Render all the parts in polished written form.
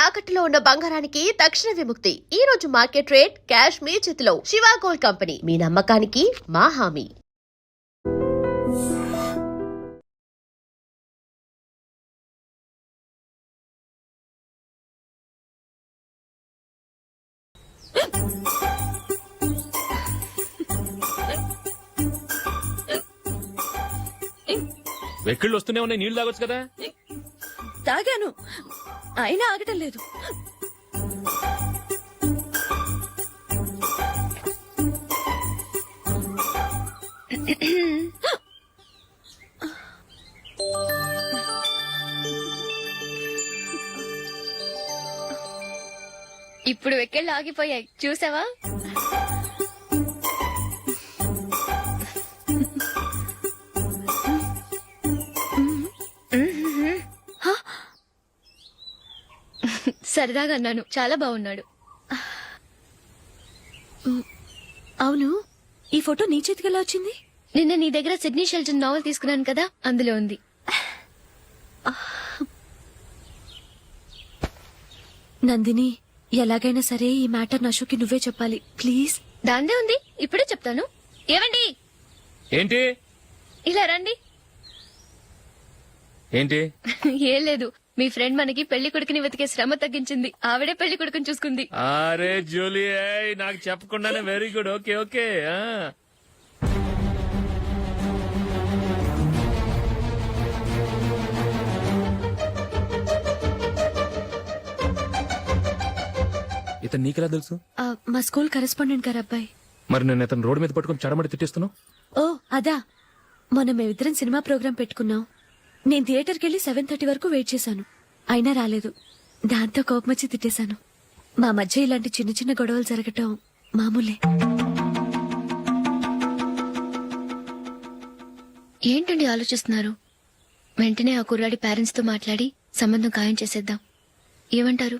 తాకట్టులో ఉన్న బంగారానికి తక్షణ విముక్తి. ఈ రోజు మార్కెట్ రేట్ క్యాష్ మీ చేతిలో. శివ గోల్డ్ కంపెనీ, మీ నమ్మకానికి మా హామీ. వెక్కిళ్ళు వస్తూనే ఉన్నాయి, నీళ్లు తాగొచ్చు కదా. తాగాను, అయినా ఆగటం లేదు. ఇప్పుడు వెక్కిళ్ళు ఆగిపోయాయి, చూసావా? సరదాగా అన్నాను, చాలా బాగున్నాడు. అవును, ఈ ఫోటో నీ చేతికి ఎలా వచ్చింది? నిన్న నీ దగ్గర సిడ్నీ షెల్టన్ నావెల్ తీసుకున్నాను కదా, అందులో ఉంది. నందిని, ఎలాగైనా సరే ఈ మ్యాటర్ అశోక్కి నువ్వే చెప్పాలి ప్లీజ్. దాందే ఉంది, ఇప్పుడే చెప్తాను. ఏవండి, ఏంటి ఇలా రండి. ఏంటి? ఏం లేదు, మీ ఫ్రెండ్ మనకి పెళ్లి కొడుకుని వెతికే శ్రమ తగ్గించింది. ఆవిడే పెళ్లి కొడుకుని చూసుకుంది. అరే జూలీ, నాకు చెప్పకుండానే వెరీ గుడ్. Okay okay. ఇతను నీకెలా తెలుసు? మా స్కూల్ కరెస్పాండెంట్ గారు అబ్బాయి. మరి నేను ఇతను రోడ్డు మీద పట్టుకుని చడమడి తిట్టేస్తున్నావు. ఓ అదా, మొన్న మేమిద్దరం సినిమా ప్రోగ్రాం పెట్టుకున్నాం. నేను థియేటర్కి వెళ్లి 7:30 వరకు వెయిట్ చేశాను, అయినా రాలేదు. దాంతో కోపం వచ్చి తిట్టేశాను. మా మధ్య ఇలాంటి చిన్న చిన్న గొడవలు జరగటం మామూలే. ఏంటండి ఆలోచిస్తున్నారు? వెంటనే ఆ కుర్రాడి పేరెంట్స్ తో మాట్లాడి సంబంధం ఖాయం చేసేద్దాం. ఏమంటారు?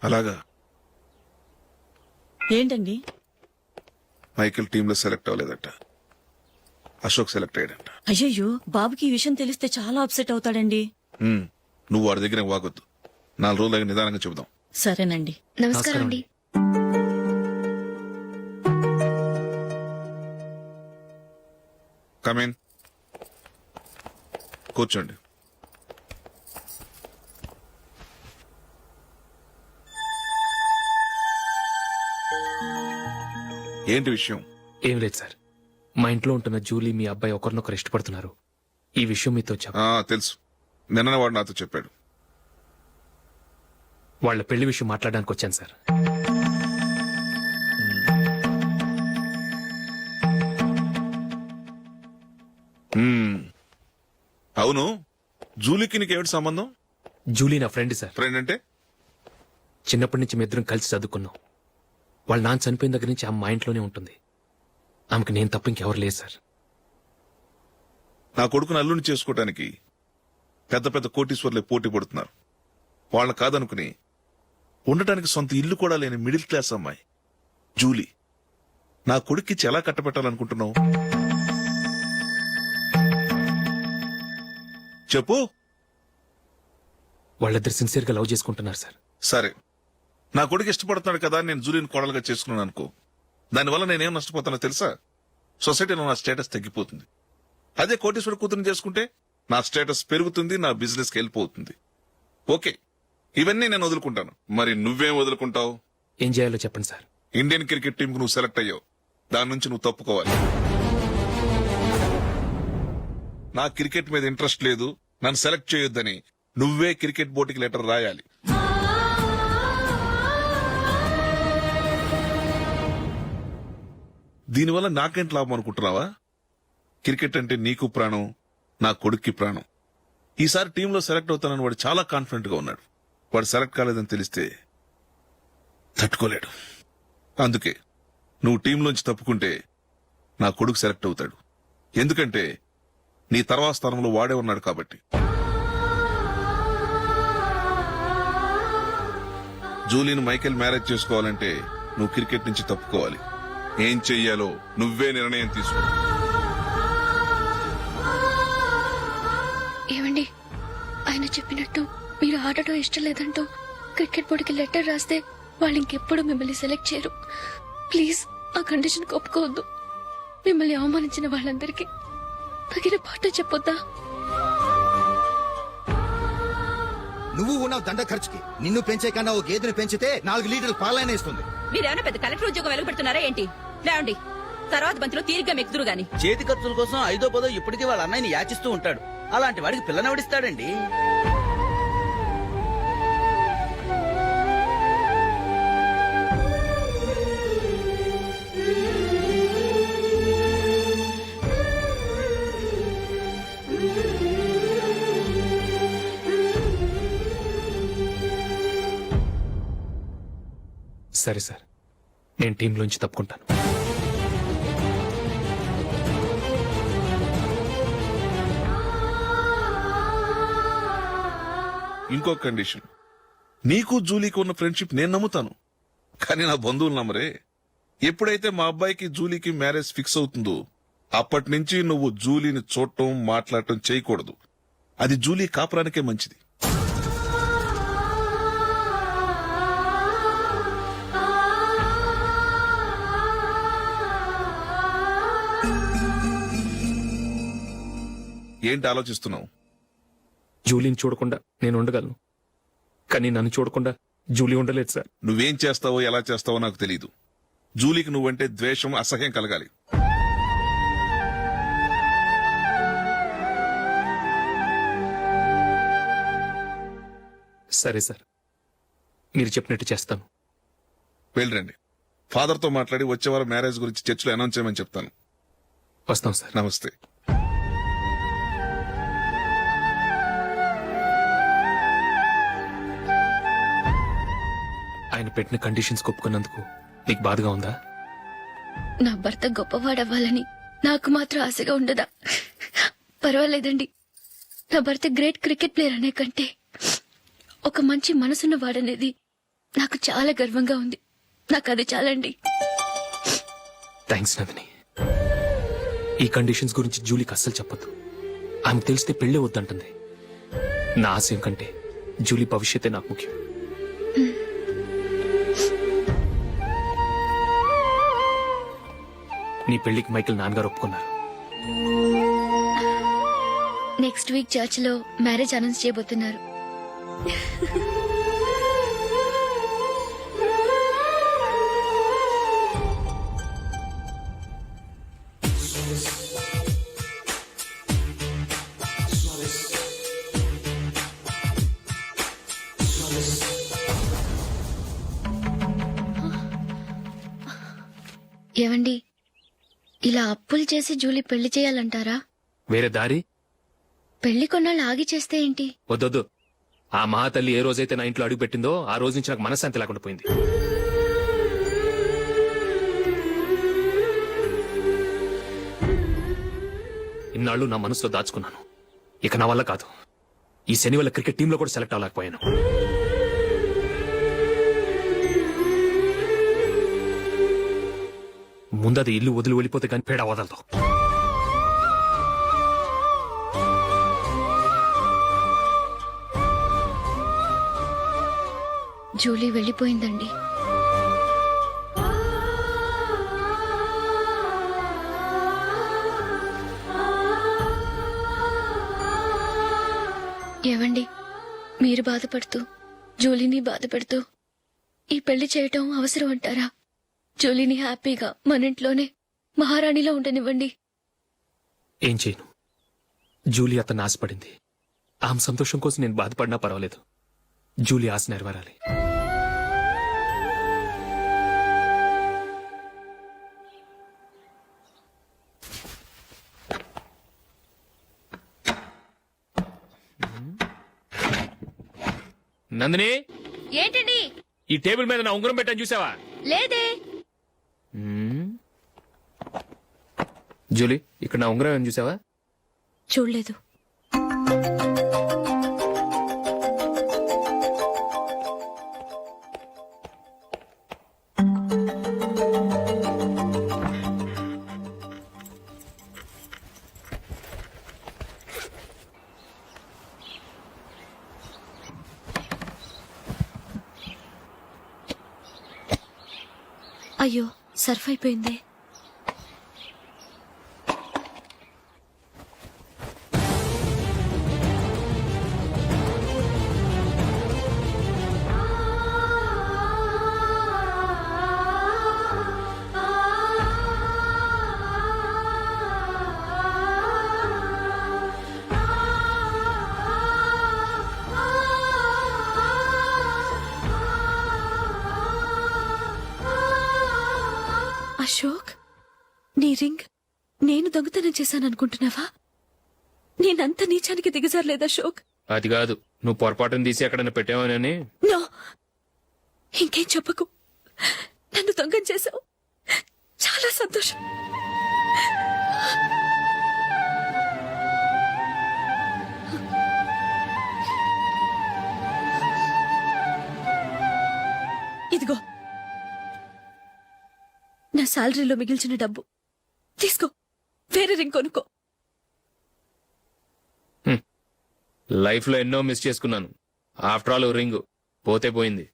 అలాగా? ఏంటండి? మైకేల్ టీమ్ లో సెలెక్ట్ అవ్వలేదట, అశోక్ సెలెక్ట్ అయ్యాడంట. అయ్యయ్యో, బాబుకి ఈ విషయం తెలిస్తే చాలా అప్సెట్ అవుతాడండి. నువ్వు వాడి దగ్గర వాగొద్దు, 4 రోజులు నిదానంగా చెబుదాం. సరేనండి. నమస్కారం అండి. కమేన్, కూర్చోండి. ఏంటి విషయం? ఏం లేదు సార్, మా ఇంట్లో ఉంటున్న జూలీ మీ అబ్బాయి ఒకరినొకరు ఇష్టపడుతున్నారు. ఈ విషయం మీతో తెలుసు, నిన్న వాడు నాతో చెప్పాడు. వాళ్ళ పెళ్లి విషయం మాట్లాడడానికి వచ్చాను సార్. అవును, జూలీకి నీకేమిటి సంబంధం? జూలీ నా ఫ్రెండ్ సార్. ఫ్రెండ్ అంటే? చిన్నప్పటి నుంచి మీ ఇద్దరం కలిసి చదువుకున్నాం. వాళ్ళ నాన్న చనిపోయిన దగ్గర నుంచి మా ఇంట్లోనే ఉంటుంది. ఆమెకు నేను తప్ప ఇంకెవరు లేదు సార్. నా కొడుకును అల్లుని చేసుకోవటానికి పెద్ద పెద్ద కోటీశ్వర్లే పోటీ పడుతున్నారు. వాళ్ళని కాదనుకుని ఉండటానికి సొంత ఇల్లు కూడా లేని మిడిల్ క్లాస్ అమ్మాయి జూలీ నా కొడుక్కిచ్చి ఎలా కట్టబెట్టాలనుకుంటున్నావు? చెప్పు. వాళ్ళిద్దరు సిన్సియర్ గా లవ్ చేసుకుంటున్నారు సార్. సరే, నా కొడుకు ఇష్టపడుతున్నాడు కదా నేను జూలీని కోడలుగా చేసుకున్నాను అనుకో. దానివల్ల నేనేం నష్టపోతానో తెలుసా? సొసైటీలో నా స్టేటస్ తగ్గిపోతుంది. అదే కోటీశ్వర కూతురుని చేసుకుంటే నా స్టేటస్ పెరుగుతుంది, నా బిజినెస్ కి వెళ్ళిపోతుంది. ఓకే, ఇవన్నీ నేను వదులుకుంటాను. మరి నువ్వేం వదులుకుంటావు? ఏం చేయాలో చెప్పండి సార్. ఇండియన్ క్రికెట్ టీం కు నువ్వు సెలెక్ట్ అయ్యావు, దాని నుంచి నువ్వు తప్పుకోవాలి. నా క్రికెట్ మీద ఇంట్రెస్ట్ లేదు, నన్ను సెలెక్ట్ చేయొద్దని నువ్వే క్రికెట్ బోర్డుకి లెటర్ రాయాలి. దీనివల్ల నాకేంటి లాభం అనుకుంటున్నావా? క్రికెట్ అంటే నీకు ప్రాణం, నా కొడుక్కి ప్రాణం. ఈసారి టీంలో సెలెక్ట్ అవుతానని వాడు చాలా కాన్ఫిడెంట్ గా ఉన్నాడు. వాడు సెలెక్ట్ కాలేదని తెలిస్తే తట్టుకోలేడు. అందుకే నువ్వు టీంలోంచి తప్పుకుంటే నా కొడుకు సెలెక్ట్ అవుతాడు. ఎందుకంటే నీ తర్వాత స్థానంలో వాడే ఉన్నాడు కాబట్టి. జూలీని మైకేల్ మ్యారేజ్ చేసుకోవాలంటే నువ్వు క్రికెట్ నుంచి తప్పుకోవాలి. ఏం చెయ్యాలో నువ్వే నిర్ణయం తీసుకో. చెప్పినట్టు మీరు ఆడటం ఇష్టం లేదంటూ క్రికెట్ బోర్డుకి లెటర్ రాస్తే వాళ్ళు ఇంకెప్పుడు మిమ్మల్ని సెలెక్ట్ చేయరు. ప్లీజ్ ఆ కండిషన్ ఒప్పుకోవద్దు. మిమ్మల్ని అవమానించిన వాళ్ళందరికీ తగిన పాట చెప్పొద్దా? నువ్వు ఉన్నావు దండ ఖర్చుకి. నిన్ను పెంచే కన్నా ఓ గేదెను పెంచితే 4 లీటర్లు పాలైన ఇస్తుంది. మీరేమైనా పెద్ద కలెక్టర్ ఉద్యోగం వెలుగుపెడుతున్నారా ఏంటి? లేవండి, తర్వాత బంతిలో తీరిగ్గా మెక్కుదురు గాని. చేతి ఖర్చుల కోసం 5ో 10ో ఇప్పటికీ వాళ్ళ అన్నయ్యని యాచిస్తూ ఉంటాడు. అలాంటి వాడికి పిల్లనవడిస్తాడండి. సరే సార్, నేను టీంలోంచి తప్పుకుంటాను. ఇంకో కండిషన్, నీకు జూలీకి ఉన్న ఫ్రెండ్షిప్ నేను నమ్ముతాను, కానీ నా బంధువులు నమ్మరే. ఎప్పుడైతే మా అబ్బాయికి జూలీకి మ్యారేజ్ ఫిక్స్ అవుతుందో అప్పటి నుంచి నువ్వు జూలీని చూడటం మాట్లాడటం చేయకూడదు. అది జూలీ కాపురానికే మంచిది. ఏంటి ఆలోచిస్తున్నావు? జూలీని చూడకుండా నేను ఉండగలను, కానీ నన్ను చూడకుండా జూలీ ఉండలేదు సార్. నువ్వేం చేస్తావో ఎలా చేస్తావో నాకు తెలీదు. జూలీకి నువ్వంటే ద్వేషం, అసహ్యం కలగాలి. సరే సార్, మీరు చెప్పినట్టు చేస్తాను. వెళ్ళండి, ఫాదర్తో మాట్లాడి వచ్చే వారం మ్యారేజ్ గురించి చర్చిలో అనౌన్స్ చేయమని చెప్తాను. వస్తాం సార్. నమస్తే. ఆయన పెట్టిన కండిషన్స్ ఒప్పుకున్నందుకు నీకు బాధగా ఉందా? నా భర్త గొప్పవాడవ్వాలని నాకు మాత్రం ఆశగా ఉండదా? పర్వాలేదండి. నా భర్త గ్రేట్ క్రికెట్ ప్లేయర్ అనే కంటే ఒక మంచి మనసున్న వాడనేది నాకు చాలా గర్వంగా ఉంది. నాకు అది చాలండి. థ్యాంక్స్ నందిని. ఈ కండిషన్స్ గురించి జూలీకి అస్సలు చెప్పొద్దు. ఆమెకు తెలిస్తే పెళ్ళే వద్దంటుంది. నా ఆశయం కంటే జూలీ భవిష్యత్తే నాకు ముఖ్యం. నీ పెళ్లికి మైకిల్ నాన్నగారు ఒప్పుకున్నారు. నెక్స్ట్ వీక్ చర్చ్ లో మ్యారేజ్ అనౌన్స్ చేయబోతున్నారు. ఏవండి, ఇలా అప్పులు చేసి జూలీ పెళ్లి చేయాలంటారా? వేరే దారి? పెళ్లి కొన్నాళ్ళు ఆగి చేస్తే ఏంటి? వద్దొద్దు. ఆ మహాతల్లి ఏ రోజైతే నా ఇంట్లో అడుగు పెట్టిందో ఆ రోజు నుంచి నాకు మనశ్శాంతి లేకుండా పోయింది. ఇన్నాళ్ళు నా మనసులో దాచుకున్నాను. ఇక నా వల్ల కాదు. ఈ శని వల్ల క్రికెట్ టీంలో కూడా సెలెక్ట్ అవ్వలేకపోయాను. ముందది ఇల్లు వదిలి వెళ్ళిపోతే కానీ పేడ వదలదు. జూలీ వెళ్ళిపోయిందండి. ఏవండి, మీరు బాధపడుతూ జూలీని బాధపెడుతూ ఈ పెళ్లి చేయటం అవసరం అంటారా? జూలీని హ్యాపీగా మన ఇంట్లోనే మహారాణిలో ఉండనివ్వండి. ఏం చేయను? జూలీ అతన్ని ఆశపడింది. ఆమె సంతోషం కోసం నేను బాధపడినా పర్వాలేదు. జూలీ ఆశ నెరవేరాలి. నందిని, ఏంటండి? ఈ టేబుల్ మీద నా ఉంగరం పెట్టాను చూసావా? లేదే. జూలీ, ఇక్కడ నా ఉంగరం ఏమని చూసావా? చూడలేదు. అయ్యో సర్ఫ్ అయిపోయిందే. అశోక్, నీ రింగ్ నేను దొంగతనం చేశాననుకుంటున్నావా? నేనంత నీచానికి దిగజారలేదు అశోక్. అది కాదు, నువ్వు పొరపాటును తీసి ఎక్కడైనా పెట్టావని. నో, ఇంకేం చెప్పకు. నన్ను దొంగం చేశావు. చాలా సంతోషం. ఇదిగో నా శాలరీలో మిగిల్చిన డబ్బు తీసుకో, వేరే రింగ్ కొనుక్కో. లైఫ్ లో ఎన్నో మిస్ చేసుకున్నాను. ఆఫ్టర్ ఆల్ రింగ్ పోతే పోయింది.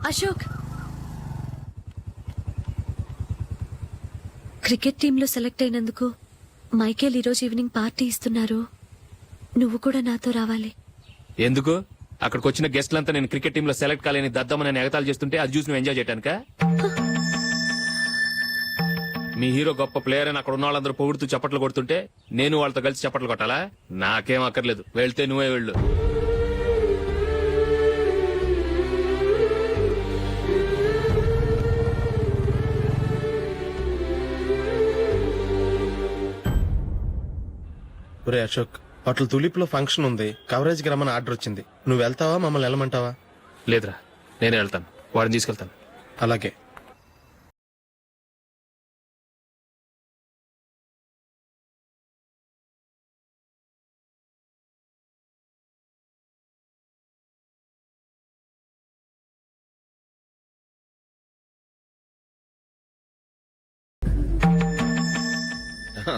అశోక్, క్రికెట్ టీంలో సెలెక్ట్ అయినందుకు మైకేల్ ఈరోజు ఈవినింగ్ పార్టీ ఇస్తున్నారు. నువ్వు కూడా నాతో రావాలి. ఎందుకు? అక్కడికి వచ్చిన గెస్ట్లంతా నేను క్రికెట్ టీమ్ లో సెలెక్ట్ కాలేని దద్దమని ఎగతాలు చేస్తుంటే అది చూసి నువ్వు ఎంజాయ్ చేయటానిక? మీ హీరో గొప్ప ప్లేయర్ అని అక్కడ ఉన్న వాళ్ళందరూ పొగుడుతూ చప్పట్లు కొడుతుంటే నేను వాళ్ళతో కలిసి చప్పట్లు కొట్టాలా? నాకేం అక్కర్లేదు, వెళ్తే నువ్వే వెళ్ళు. ఒరే అశోక్, హోటల్ తులిప్ లో ఫంక్షన్ ఉంది, కవరేజ్ కి రమ్మని ఆర్డర్ వచ్చింది. నువ్వు వెళ్తావా, మమ్మల్ని వెళ్ళమంటావా? లేదురా, నేనే వెళ్తాను. వాడిని తీసుకెళ్తాను. అలాగే.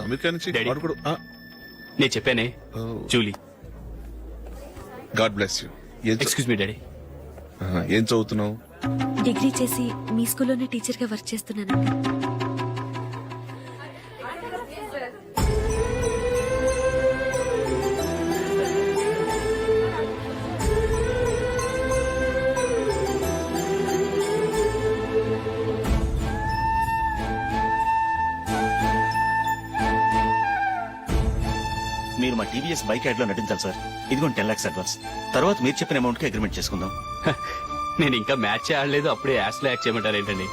అమెరికా నుంచి వాడు కూడా నేను చెప్పానే, Julie. God bless you. Excuse me daddy. ఏం చదువుతున్నావు? డిగ్రీ చేసి మీ స్కూల్లోనే టీచర్ గా వర్క్ చేస్తున్నాను. మీరు మా టీవీఎస్ బైక్ యాడ్ లో నటించాలి సార్. ఇదిగోండి 10 lakhs అడ్వాన్స్. తర్వాత మీరు చెప్పిన అమౌంట్ కి అగ్రిమెంట్ చేసుకుందాం. నేను ఇంకా మ్యాచ్ ఆడలేదు, అప్పుడే యాడ్స్ లో యాక్ట్ చేయమంటారు ఏంటండి?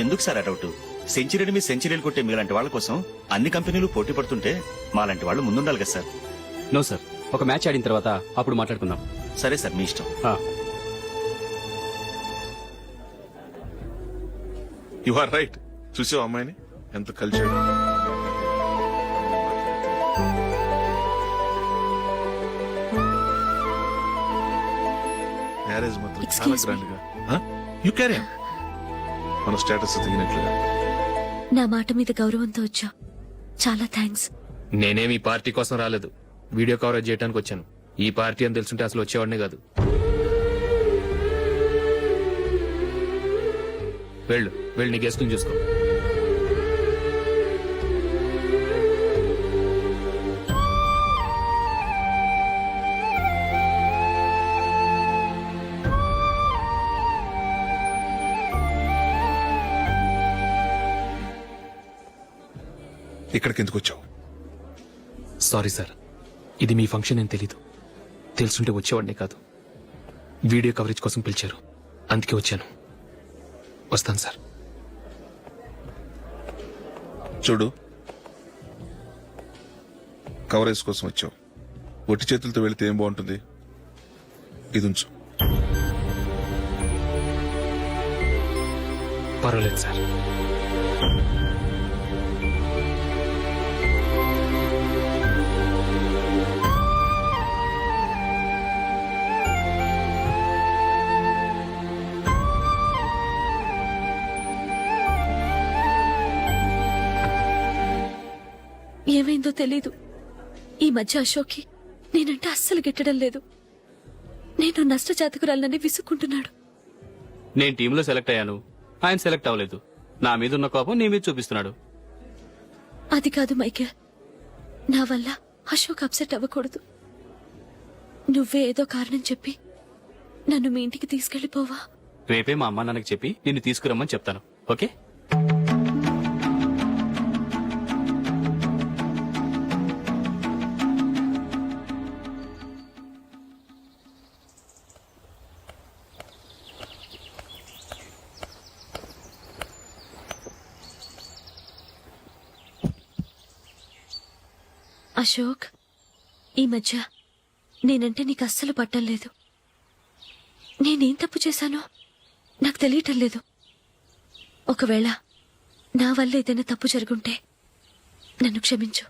ఎందుకు సార్ అడౌట్? సెంచరీని మీ సెంచరీలు కొట్టే మీలాంటి వాళ్ళ కోసం అన్ని కంపెనీలు పోటీ పడుతుంటే మాలాంటి వాళ్ళు ముందుండాలి కదా సార్. నో సార్, ఒక మ్యాచ్ ఆడిన తర్వాత అప్పుడు మాట్లాడుకుందాం. సరే సార్, మీ ఇష్టం. You are right. చూసావు అమ్మాయిని ఎంత కల్చర్. మ్యారేజ్ మాత్రం చాలా Excuse me. గ్రాండ్ గా. యు క్యారీ మన స్టేటస్ తగినట్లుగా. నా మాట మీద గౌరవంతో వచ్చా. చాలా థ్యాంక్స్. నేనేమి ఈ పార్టీ కోసం రాలేదు, వీడియో కవరేజ్ చేయడానికి వచ్చాను. ఈ పార్టీ అని తెలుసుంటే అసలు వచ్చేవాడినే కాదు. వెళ్ళు, వెళ్ళి నీ గెస్ట్ని చూసుకో. ఇక్కడికి ఎందుకు వచ్చావు? సారీ సార్, ఇది మీ ఫంక్షన్ అని తెలీదు. తెలుసుంటే వచ్చేవాడినే కాదు. వీడియో కవరేజ్ కోసం పిలిచారు, అందుకే వచ్చాను. వస్తాను సార్. చూడు, కవరేజ్ కోసం వచ్చావు. ఒట్టి చేతులతో వెళితే ఏం బాగుంటుంది? ఇది ఉంచు. పర్వాలేదు సార్. ఏమైందో తెలీదు. ఈ మధ్య అశోక్కి నేనంటే అస్సలు గిట్టడం లేదు. నేను నష్టజాతకురాలనని విసుక్కుంటున్నాడు. నేను టీంలో సెలెక్ట్ అయ్యాను, ఆయన సెలెక్ట్ అవ్వలేదు. నా మీద ఉన్న కోపం నీ మీద చూపిస్తున్నాడు. అది కాదు మైకేల్, నా వల్ల అశోక్ అప్సెట్ అవ్వకూడదు. నువ్వే ఏదో కారణం చెప్పి నన్ను మీ ఇంటికి తీసుకెళ్లిపోవా? రేపే మా అమ్మ నాన్నకి చెప్పి నిన్ను తీసుకురమ్మని చెప్తాను. ఓకే? అశోక్, ఈ మధ్య నేనంటే నీకు అస్సలు పట్టం లేదు. నేనేం తప్పు చేశానో నాకు తెలియటం లేదు. ఒకవేళ నా వల్ల ఏదైనా తప్పు జరుగుంటే నన్ను క్షమించు.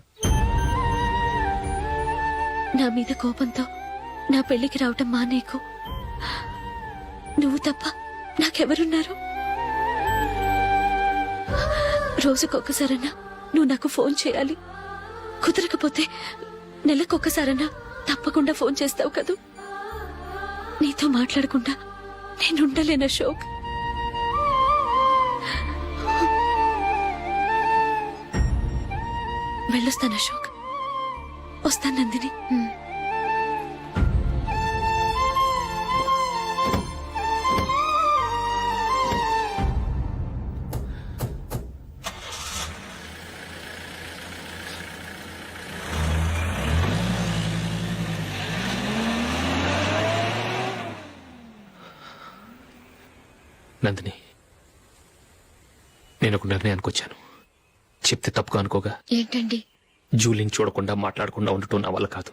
నా మీద కోపంతో నా పెళ్లికి రావటం మానేకు. నువ్వు తప్ప నాకెవరున్నారు? రోజుకొక్కసారన్నా నువ్వు నాకు ఫోన్ చేయాలి. కుదరకపోతే నెలకొక్కసారన్నా తప్పకుండా ఫోన్ చేస్తావు కదూ. నీతో మాట్లాడకుండా నేనుండలేను అశోక్. వెళ్ళొస్తాను అశోక్. వస్తాను నందిని. నందిని, నేను ఒక నిర్ణయానికి వచ్చాను. చెప్తే తప్పుగా అనుకోగా. ఏంటండి? జూలీని చూడకుండా మాట్లాడకుండా ఉండటం నా వల్ల కాదు.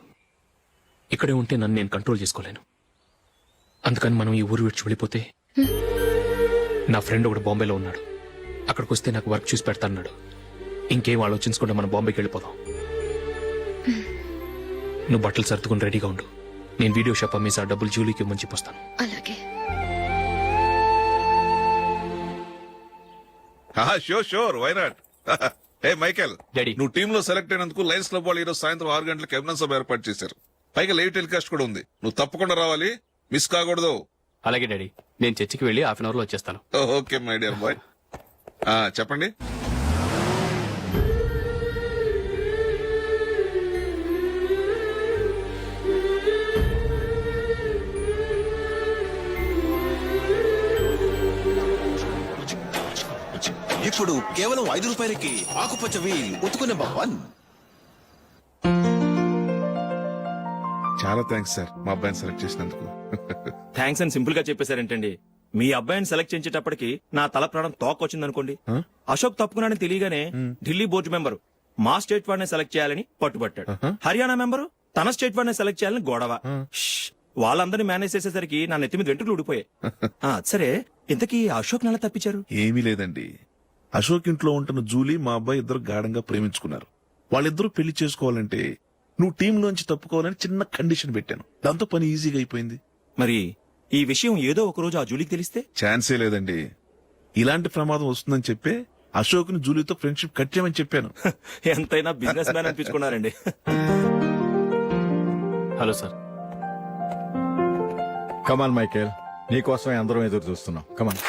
ఇక్కడే ఉంటే నన్ను నేను కంట్రోల్ చేసుకోలేను. అందుకని మనం ఈ ఊరు విడిచి వెళ్ళిపోతే, నా ఫ్రెండ్ ఒకడు బాంబేలో ఉన్నాడు. అక్కడికి వస్తే నాకు వర్క్ చూసి పెడతాన్నాడు. ఇంకేం ఆలోచించకుండా మనం బాంబేకి వెళ్ళిపోదాం. నువ్వు బట్టలు సర్దుకుని రెడీగా ఉండు. నేను వీడియో షాప్ అమ్మేసి ఆ డబ్బులు జూలీకి ఇవ్వమని చెప్పొస్తాను. అలాగే. Sure why not. Hey Michael, daddy. నువ్వు టీమ్ లో సెలెక్ట్ అయినందుకు లయన్స్ క్లబ్ వాళ్ళు ఈరోజు సాయంత్రం 6 గంటలకు అభినందన సభ ఏర్పాటు చేశారు. పైగా లైవ్ టెలికాస్ట్ కూడా ఉంది. నువ్వు తప్పకుండా రావాలి, మిస్ కాకూడదు. అలాగే డాడీ, నేను చర్చికి వెళ్ళి హాఫ్ అన్ అవర్ లో వచ్చేస్తాను. Okay my dear bye. చెప్పండి. ఇప్పుడు కేవలం 5 రూపాయలకి ఆకుపచ్చ వీల్ ఉతుకునే బావన్. చాలా థ్యాంక్స్ సార్, మా అబ్బాయిని సెలెక్ట్ చేసినందుకు. థ్యాంక్స్ అని సింపుల్ గా చెప్పేశారేంటండి. మీ అబ్బాయిని సెలెక్ట్ చేసేటప్పటికి నా తల ప్రాణం తోకొచ్చిందనుకోండి. అశోక్ తప్పుకున్నాడని తెలియగానే ఢిల్లీ బోర్డు మెంబరు మా స్టేట్ వాడిని సెలెక్ట్ చేయాలని పట్టుబట్టాడు. హర్యానా మెంబరు తన స్టేట్ వాడిని సెలెక్ట్ చేయాలని గొడవ. వాళ్ళందరినీ మేనేజ్ చేసేసరికి నా నెత్తి మీద వెంట్రుకలు ఊడిపోయాయి. సరే, ఇంతకీ అశోక్ నెల తప్పించారు? ఏమీ లేదండి. అశోక్ ఇంట్లో ఉంటున్న జూలీ మా అబ్బాయి ఇద్దరు గాఢంగా ప్రేమించుకున్నారు. వాళ్ళిద్దరూ పెళ్లి చేసుకోవాలంటే నువ్వు టీంలోంచి తప్పుకోవాలని చిన్న కండిషన్ పెట్టాను. దాంతో పని ఈజీగా అయిపోయింది. మరి ఈ విషయం ఏదో ఒక రోజు ఆ జూలీకి తెలిస్తే? ఛాన్సే లేదండి. ఇలాంటి ప్రమాదం వస్తుందని చెప్పే అశోక్ ని జూలీతో ఫ్రెండ్షిప్ కట్ చేయమని చెప్పాను. ఎంతైనా బిజినెస్ మ్యాన్ అనిపించుకున్నారండి. Hello sir. కమాన్ మైకేల్, నీకోసమే అందరం ఎదురు చూస్తున్నాం. కమాన్.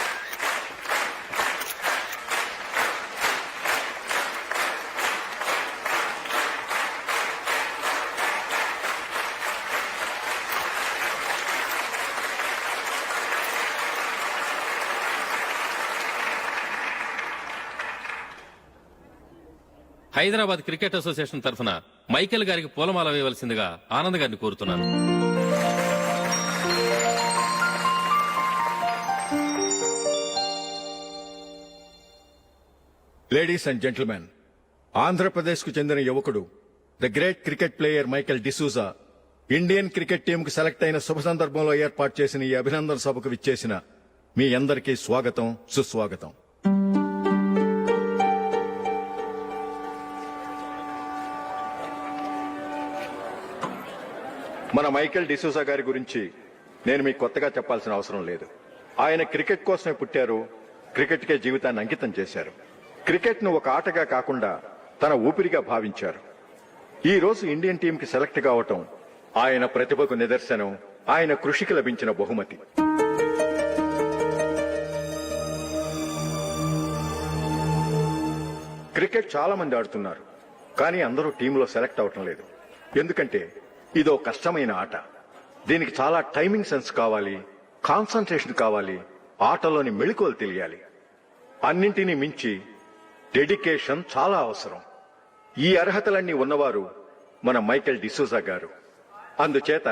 హైదరాబాద్ క్రికెట్ అసోసియేషన్ తరఫున మైకేల్ గారికి పూలమాల వేయవలసిందిగా ఆనంద్ గారిని కోరుతున్నాను. లేడీస్ అండ్ జెంటిల్మెన్, ఆంధ్రప్రదేశ్ కు చెందిన యువకుడు the great cricket player Michael D'Souza Indian cricket team కు సెలెక్ట్ అయిన శుభ సందర్భంలో ఏర్పాటు చేసిన ఈ అభినందన సభకు విచ్చేసిన మీ అందరికీ స్వాగతం, సుస్వాగతం. మన మైకేల్ డిసూజా గారి గురించి నేను మీకు కొత్తగా చెప్పాల్సిన అవసరం లేదు. ఆయన క్రికెట్ కోసమే పుట్టారు, క్రికెట్కే జీవితాన్ని అంకితం చేశారు. క్రికెట్ ను ఒక ఆటగా కాకుండా తన ఊపిరిగా భావించారు. ఈ రోజు ఇండియన్ టీం కి సెలెక్ట్ కావటం ఆయన ప్రతిభకు నిదర్శనం, ఆయన కృషికి లభించిన బహుమతి. క్రికెట్ చాలా మంది ఆడుతున్నారు, కానీ అందరూ టీంలో సెలెక్ట్ అవటం లేదు. ఎందుకంటే ఇదో కష్టమైన ఆట. దీనికి చాలా టైమింగ్ సెన్స్ కావాలి, కాన్సంట్రేషన్ కావాలి, ఆటలోని మెళకువలు తెలియాలి. అన్నింటినీ మించి డెడికేషన్ చాలా అవసరం. ఈ అర్హతలన్నీ ఉన్నవారు మన మైకేల్ డిసూజా గారు. అందుచేత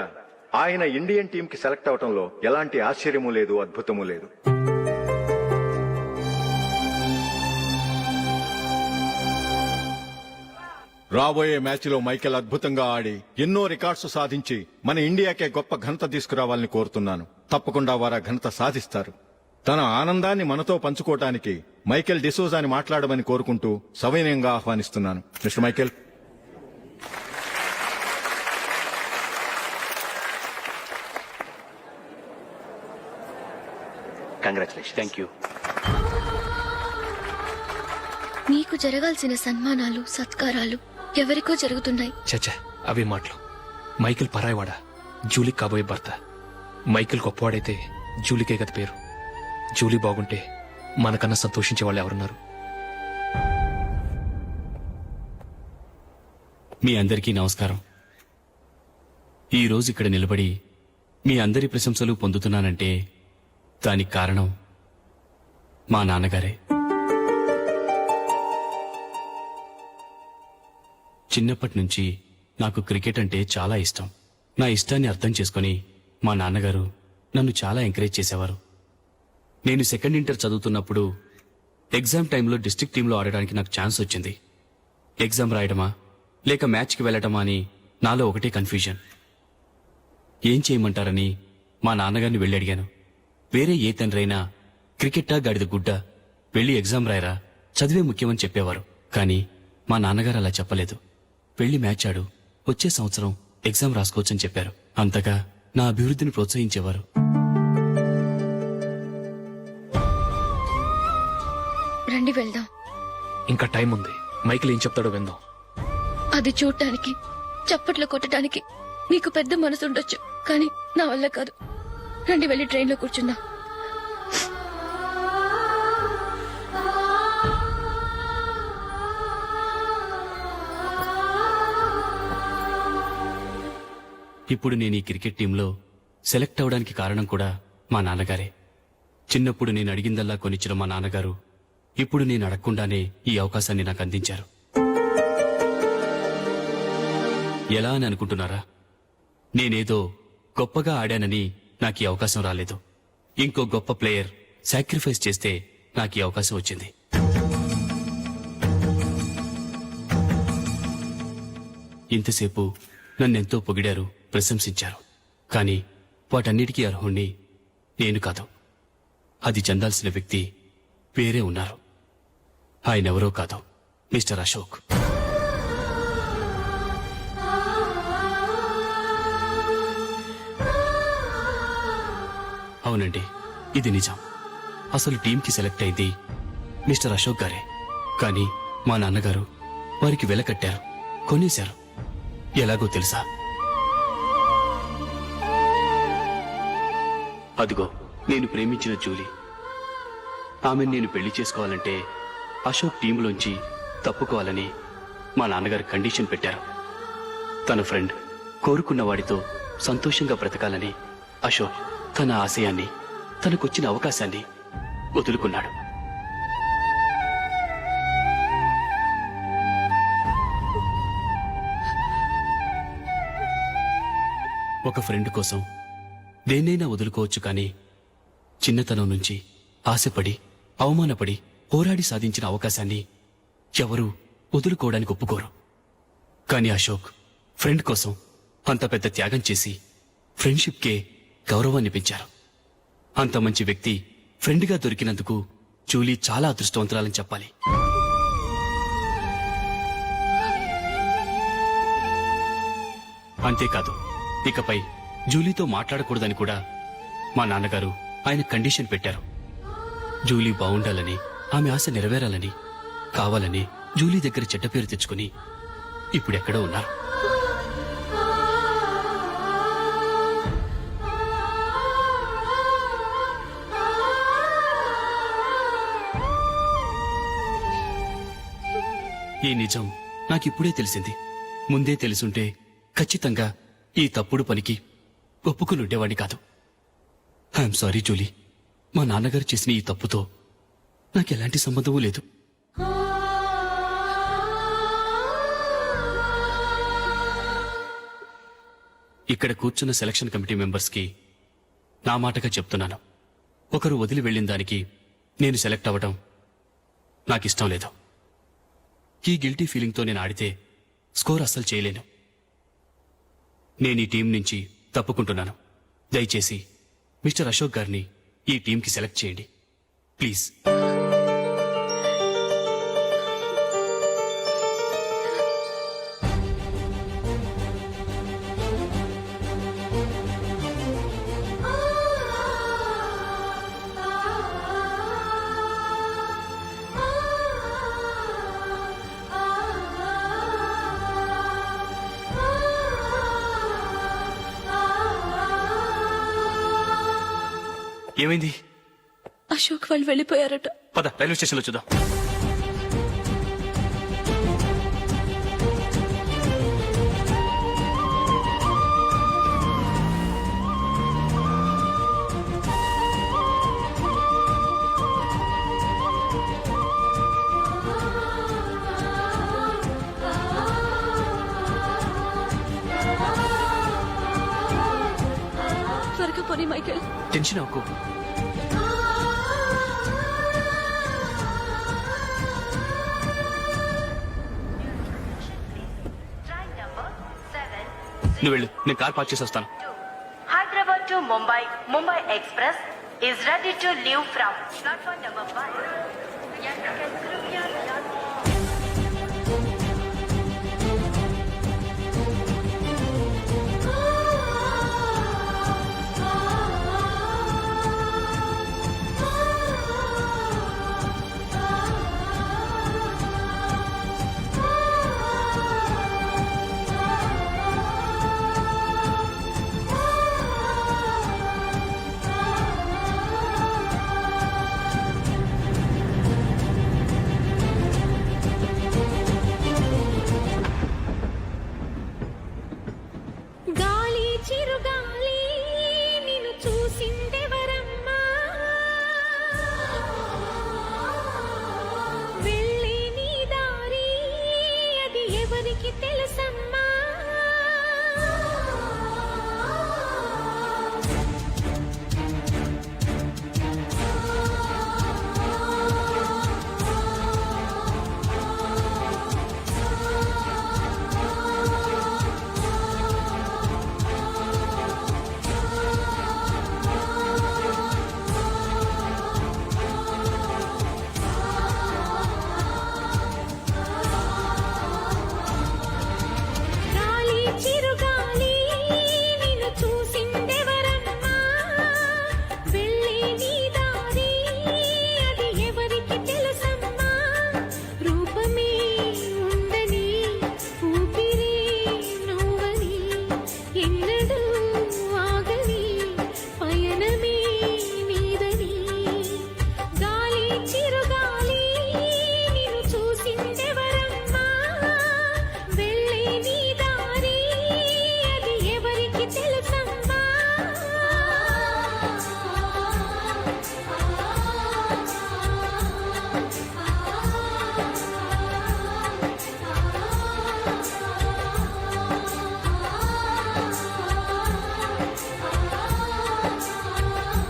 ఆయన ఇండియన్ టీం కి సెలెక్ట్ అవటంలో ఎలాంటి ఆశ్చర్యమూ లేదు, అద్భుతమూ లేదు. రాబోయే మ్యాచ్లో మైకేల్ అద్భుతంగా ఆడి ఎన్నో రికార్డ్స్ సాధించి మన ఇండియాకే గొప్ప ఘనత తీసుకురావాలని కోరుతున్నాను. తప్పకుండా వారు ఘనత సాధిస్తారు. తన ఆనందాన్ని మనతో పంచుకోవటానికి మైకేల్ డిసూజాని మాట్లాడమని కోరుకుంటూ సవినయంగా ఆహ్వానిస్తున్నాను. Mister Michael. Congratulation. Thank you. నీకు జరగాల్సిన సన్మానాలు, సత్కారాలు ఎవరికో జరుగుతున్నాయి. చచ్చా, అవే మాటలు. మైకేల్ పరాయవాడా, జూలీ కాబోయే భర్త. మైకేల్ గొప్పవాడైతే జూలీకే గత పేరు. జూలీ బాగుంటే మనకన్నా సంతోషించే వాళ్ళు ఎవరున్నారు? మీ అందరికీ నమస్కారం. ఈ రోజు ఇక్కడ నిలబడి మీ అందరి ప్రశంసలు పొందుతున్నానంటే దానికి కారణం మా నాన్నగారే. చిన్నప్పటి నుంచి నాకు క్రికెట్ అంటే చాలా ఇష్టం. నా ఇష్టాన్ని అర్థం చేసుకుని మా నాన్నగారు నన్ను చాలా ఎంకరేజ్ చేసేవారు. నేను సెకండ్ ఇంటర్ చదువుతున్నప్పుడు ఎగ్జామ్ టైంలో డిస్ట్రిక్ట్ టీంలో ఆడడానికి నాకు ఛాన్స్ వచ్చింది. ఎగ్జామ్ రాయడమా లేక మ్యాచ్కి వెళ్ళటమా అని నాలో ఒకటే కన్ఫ్యూజన్. ఏం చేయమంటారని మా నాన్నగారిని వెళ్ళి అడిగాను. వేరే ఏ తండ్రైనా క్రికెట్టా గాడిద గుడ్డ, వెళ్ళి ఎగ్జామ్ రాయరా, చదివే ముఖ్యమని చెప్పేవారు. కానీ మా నాన్నగారు అలా చెప్పలేదు. వెళ్ళి మ్యాచ్ ఆడు, వచ్చే సంవత్సరం ఎగ్జామ్ రాసుకోవచ్చని చెప్పారు. అంతగా నా అభివృద్ధిని ప్రోత్సహించేవారు. రండి వెళ్దాం. ఇంకా టైం ఉంది. మైకేల్ ఏం చెప్తాడో విందాం. అది చూడటానికి, చప్పట్లు కొట్టడానికి నీకు పెద్ద మనసు ఉండొచ్చు, కానీ నా వల్ల కాదు. రండి వెళ్ళి ట్రైన్లో కూర్చుందాం. ఇప్పుడు నేను ఈ క్రికెట్ టీంలో సెలెక్ట్ అవడానికి కారణం కూడా మా నాన్నగారే. చిన్నప్పుడు నేను అడిగిందల్లా కొనిచ్చిన మా నాన్నగారు ఇప్పుడు నేను అడగకుండానే ఈ అవకాశాన్ని నాకు అందించారు. ఎలా అని అనుకుంటున్నారా? నేనేదో గొప్పగా ఆడానని నాకు ఈ అవకాశం రాలేదు. ఇంకో గొప్ప ప్లేయర్ సాక్రిఫైస్ చేస్తే నాకు ఈ అవకాశం వచ్చింది. ఇంతసేపు నన్నెంతో పొగిడారు, ప్రశంసించారు. కానీ వాటన్నిటికీ అర్హుణ్ణి నేను కాదు. అది చెందాల్సిన వ్యక్తి వేరే ఉన్నారు. ఆయనెవరో కాదు, మిస్టర్ అశోక్. అవునండి, ఇది నిజం. అసలు టీంకి సెలెక్ట్ అయింది మిస్టర్ అశోక్ గారే. కానీ మా నాన్నగారు వారికి వెల కట్టారు, కొనేశారు. ఎలాగో తెలుసా? అదిగో నేను ప్రేమించిన జూలీ. ఆమెను నేను పెళ్లి చేసుకోవాలంటే అశోక్ టీంలోంచి తప్పుకోవాలని మా నాన్నగారు కండిషన్ పెట్టారు. తన ఫ్రెండ్ కోరుకున్న వాడితో సంతోషంగా బ్రతకాలని అశోక్ తన ఆశయాన్ని, తనకొచ్చిన అవకాశాన్ని వదులుకున్నాడు. ఒక ఫ్రెండ్ కోసం దేన్నైనా వదులుకోవచ్చు, కానీ చిన్నతనం నుంచి ఆశపడి, అవమానపడి, పోరాడి సాధించిన అవకాశాన్ని ఎవరూ వదులుకోవడానికి ఒప్పుకోరు. కానీ అశోక్ ఫ్రెండ్ కోసం అంత పెద్ద త్యాగం చేసి ఫ్రెండ్షిప్కే గౌరవాన్ని పెంచారు. అంత మంచి వ్యక్తి ఫ్రెండ్గా దొరికినందుకు జూలీ చాలా అదృష్టవంతురాలని చెప్పాలి. అంతేకాదు, ఇకపై జూలీతో మాట్లాడకూడదని కూడా మా నాన్నగారు ఆయన కండిషన్ పెట్టారు. జూలీ బాగుండాలని, ఆమె ఆశ నెరవేరాలని, కావాలని జూలీ దగ్గర చెడ్డ పేరు తెచ్చుకుని ఇప్పుడు ఎక్కడో ఉన్నారు. ఈ నిజం నాకిప్పుడే తెలిసింది. ముందే తెలుసుంటే ఖచ్చితంగా ఈ తప్పుడు పనికి ఒప్పుకుని ఉండేవాడిని కాదు. I'm sorry Julie. మా నాన్నగారు చేసిన ఈ తప్పుతో నాకెలాంటి సంబంధమూ లేదు. ఇక్కడ కూర్చున్న సెలక్షన్ కమిటీ మెంబర్స్ కి నా మాటగా చెప్తున్నాను, ఒకరు వదిలి వెళ్ళిన దానికి నేను సెలెక్ట్ అవ్వడం నాకిష్టం లేదు. ఈ గిల్టీ ఫీలింగ్తో నేను ఆడితే స్కోర్ అస్సలు చేయలేను. నేను ఈ టీం నుంచి తప్పుకుంటున్నాను. దయచేసి మిస్టర్ అశోక్ గారిని ఈ టీంకి సెలెక్ట్ చేయండి ప్లీజ్. ఏమైంది? అశోక్ వాళ్ళు వెళ్ళిపోయారట. పద రైల్వే స్టేషన్లో చూద్దాం. త్వరగా పోనీ మైకేల్. టెన్షన్ అవ్వకు. నువ్వు వెళ్ళు, నేను కార్ పార్క్ చేసి వస్తాను. Hyderabad to Mumbai, Mumbai Express is ready to leave from platform number 5.